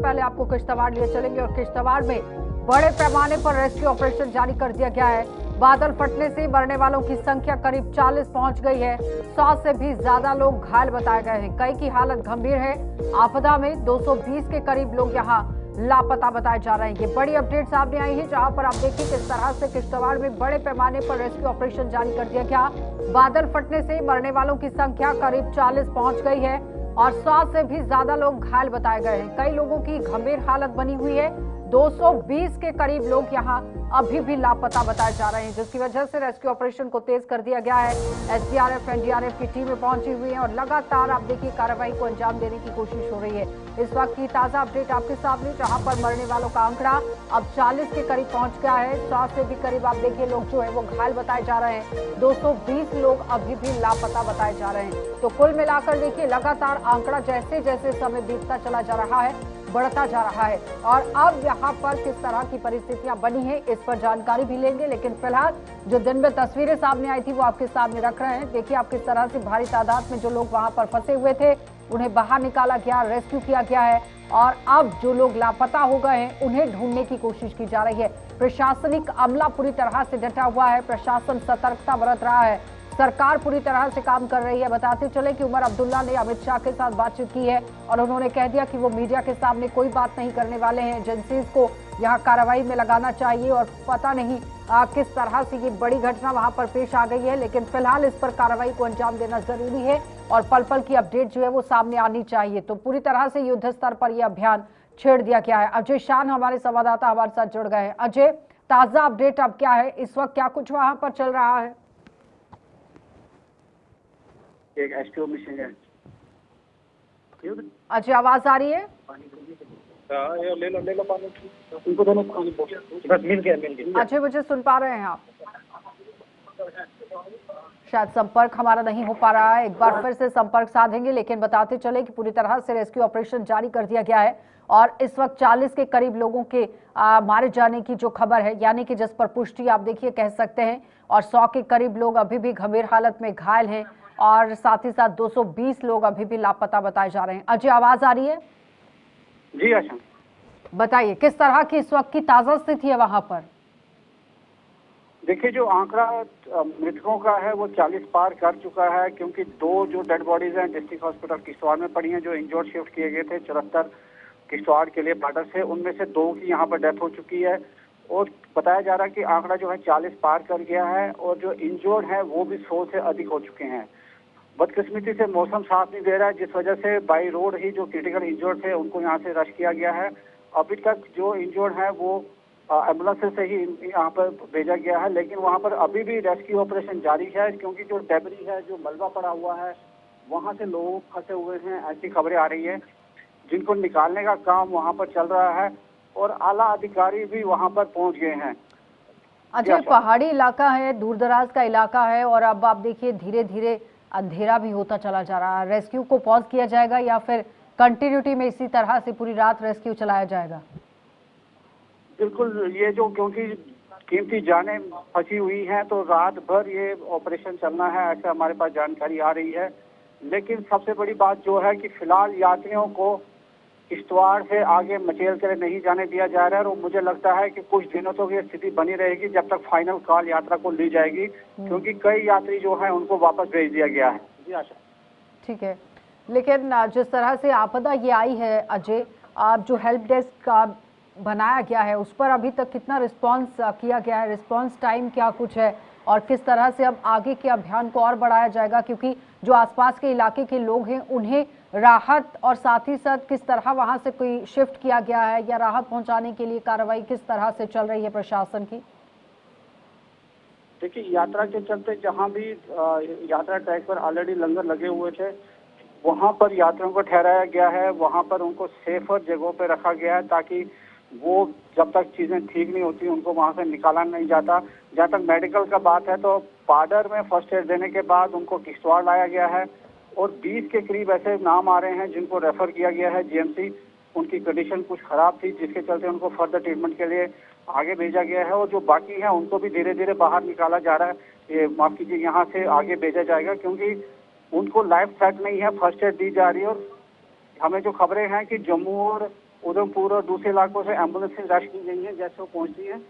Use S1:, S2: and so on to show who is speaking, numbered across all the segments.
S1: पहले आपको किश्तवाड़ लिए चलेंगे और किश्तवाड़ में बड़े पैमाने पर रेस्क्यू ऑपरेशन जारी कर दिया गया है। बादल फटने से मरने वालों की संख्या करीब 40 पहुंच गई है। 100 से भी ज्यादा लोग घायल बताए गए हैं। कई की हालत गंभीर है। आपदा में 220 के करीब लोग यहां लापता बताए जा रहे हैं। ये बड़ी अपडेट सामने आई है, जहां पर आप देखिए किस तरह से किश्तवाड़ में बड़े पैमाने पर रेस्क्यू ऑपरेशन जारी कर दिया गया। बादल फटने से मरने वालों की संख्या करीब 40 पहुंच गई है और 100 से भी ज्यादा लोग घायल बताए गए हैं। कई लोगों की गंभीर हालत बनी हुई है। 220 के करीब लोग यहां अभी भी लापता बताए जा रहे हैं, जिसकी वजह से रेस्क्यू ऑपरेशन को तेज कर दिया गया है। एसडीआरएफ, एनडीआरएफ की टीमें पहुंची हुई हैं और लगातार आप देखिए कार्रवाई को अंजाम देने की कोशिश हो रही है। इस वक्त की ताजा अपडेट आपके सामने, जहां पर मरने वालों का आंकड़ा अब 40 के करीब पहुंच गया है। 100 से भी करीब आप देखिए लोग जो है वो घायल बताए जा रहे हैं। 220 लोग अभी भी लापता बताए जा रहे हैं। तो कुल मिलाकर देखिए लगातार आंकड़ा जैसे जैसे समय बीतता चला जा रहा है बढ़ता जा रहा है। और अब यहाँ पर किस तरह की परिस्थितियां बनी है इस पर जानकारी भी लेंगे, लेकिन फिलहाल जो दिन में तस्वीरें सामने आई थी वो आपके सामने रख रहे हैं। देखिए आप किस तरह से भारी तादाद में जो लोग वहां पर फंसे हुए थे उन्हें बाहर निकाला गया, रेस्क्यू किया गया है और अब जो लोग लापता हो गए हैं उन्हें ढूंढने की कोशिश की जा रही है। प्रशासनिक अमला पूरी तरह से डटा हुआ है, प्रशासन सतर्कता बरत रहा है, सरकार पूरी तरह से काम कर रही है। बताते चले कि उमर अब्दुल्ला ने अमित शाह के साथ बातचीत की है और उन्होंने कह दिया कि वो मीडिया के सामने कोई बात नहीं करने वाले हैं। एजेंसीज को यहाँ कार्रवाई में लगाना चाहिए और पता नहीं किस तरह से ये बड़ी घटना वहां पर पेश आ गई है, लेकिन फिलहाल इस पर कार्रवाई को अंजाम देना जरूरी है और पल पल की अपडेट जो है वो सामने आनी चाहिए। तो पूरी तरह से युद्ध स्तर पर यह अभियान छेड़ दिया गया है। अजय शान हमारे संवाददाता हमारे साथ जुड़ गए हैं। अजय, ताजा अपडेट अब क्या है, इस वक्त क्या कुछ वहां पर चल रहा है?
S2: एक एसटीओ मिशन है।
S1: अजय, आवाज आ रही है?
S2: ले लो पानी। उनको दोनों पानी बस मिल गया।
S1: अजय, मुझे सुन पा रहे हैं आप? शायद संपर्क हमारा नहीं हो पा रहा है, एक बार फिर से संपर्क साधेंगे। लेकिन बताते चले कि पूरी तरह से रेस्क्यू ऑपरेशन जारी कर दिया गया है और इस वक्त 40 के करीब लोगों के मारे जाने की जो खबर है, यानी कि जिस पर पुष्टि आप देखिए कह सकते हैं, और 100 के करीब लोग अभी भी गंभीर हालत में घायल हैं और साथ ही साथ 220 लोग अभी भी लापता बताए जा रहे हैं। अजय, आवाज आ रही है?
S2: जी आशा,
S1: बताइए किस तरह की इस वक्त की ताजा स्थिति है वहां पर?
S2: देखिए जो आंकड़ा मृतकों का है वो 40 पार कर चुका है, क्योंकि 2 जो डेड बॉडीज हैं डिस्ट्रिक्ट हॉस्पिटल किश्तवाड़ में पड़ी हैं, जो इंजर्ड शिफ्ट किए गए थे 74 किश्तवाड़ के लिए बॉर्डर से, उनमें से 2 की यहाँ पर डेथ हो चुकी है और बताया जा रहा है कि आंकड़ा जो है 40 पार कर गया है और जो इंजर्ड है वो भी 100 से अधिक हो चुके हैं। बदकिस्मती से मौसम साथ नहीं दे रहा है, जिस वजह से बाई रोड ही जो क्रिटिकल इंजर्ड थे उनको यहाँ से रश किया गया है। अभी तक जो इंजर्ड है वो एम्बुलेंस से ही यहाँ पर भेजा गया है, लेकिन वहाँ पर अभी भी रेस्क्यू ऑपरेशन जारी है, क्योंकि जो डेबरी है, जो मलबा पड़ा हुआ है, वहाँ से लोग फंसे हुए हैं, ऐसी खबरें आ रही है, जिनको निकालने का काम वहाँ पर चल रहा है और आला अधिकारी भी वहाँ पर पहुँच गए हैं।
S1: अच्छा, पहाड़ी इलाका है, दूर दराज का इलाका है और अब आप देखिए धीरे धीरे अंधेरा भी होता चला जा रहा है। रेस्क्यू को पॉज किया जाएगा या फिर कंटिन्यूटी में इसी तरह से पूरी रात रेस्क्यू चलाया जाएगा?
S2: बिल्कुल, ये जो क्योंकि कीमती जानें फंसी हुई हैं तो रात भर ये ऑपरेशन चलना है, ऐसा हमारे पास जानकारी आ रही है। लेकिन सबसे बड़ी बात जो है कि फिलहाल यात्रियों को किश्तवाड़ से आगे मचेल के लिए नहीं जाने दिया जा रहा है और मुझे लगता है कि कुछ दिनों तक ये स्थिति बनी रहेगी जब तक फाइनल कॉल यात्रा को ली जाएगी, क्योंकि कई यात्री जो है उनको वापस भेज दिया गया है। जी आशा,
S1: ठीक है, लेकिन जिस तरह से आपदा ये आई है अजय, आप जो हेल्प डेस्क का बनाया गया है उस पर अभी तक कितना रिस्पांस किया गया है? रिस्पांस टाइम क्या कुछ है और किस तरह से अब आगे के अभियान को और बढ़ाया जाएगा, क्योंकि जो आसपास के इलाके के लोग हैं उन्हें राहत और साथ ही साथ किस तरह वहां से कोई शिफ्ट किया गया है या राहत पहुंचाने के लिए कार्रवाई किस तरह से चल रही है प्रशासन की?
S2: देखिए यात्रा के चलते जहाँ भी यात्रा ट्रैक पर ऑलरेडी लंगर लगे हुए थे वहाँ पर यात्रियों को ठहराया गया है, वहाँ पर उनको सेफर जगहों पर रखा गया है ताकि वो जब तक चीजें ठीक नहीं होती उनको वहां से निकाला नहीं जाता। जहाँ तक मेडिकल का बात है तो बॉर्डर में फर्स्ट एड देने के बाद उनको किश्तवाड़ लाया गया है और 20 के करीब ऐसे नाम आ रहे हैं जिनको रेफर किया गया है जीएमसी। उनकी कंडीशन कुछ खराब थी जिसके चलते उनको फर्दर ट्रीटमेंट के लिए आगे भेजा गया है और जो बाकी है उनको भी धीरे धीरे बाहर निकाला जा रहा है, ये माफ कीजिए यहाँ से आगे भेजा जाएगा, क्योंकि उनको लाइफ थ्रेट नहीं है, फर्स्ट एड दी जा रही है। और हमें जो खबरें हैं कि जम्मू और उधमपुर और दूसरे इलाकों से एम्बुलेंसेज रश की गई हैं। जैसे वो पहुंचती हैं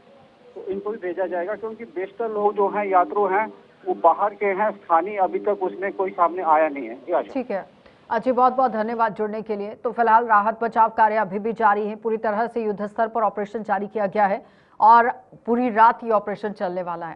S2: तो इनको भी भेजा जाएगा, क्योंकि बेशतर लोग जो हैं यात्रु हैं वो बाहर के हैं, स्थानीय अभी तक उसमें कोई सामने आया नहीं है। जी आशा।
S1: ठीक है अजय, बहुत बहुत धन्यवाद जुड़ने के लिए। तो फिलहाल राहत बचाव कार्य अभी भी जारी है, पूरी तरह से युद्ध स्तर पर ऑपरेशन जारी किया गया है और पूरी रात ये ऑपरेशन चलने वाला है।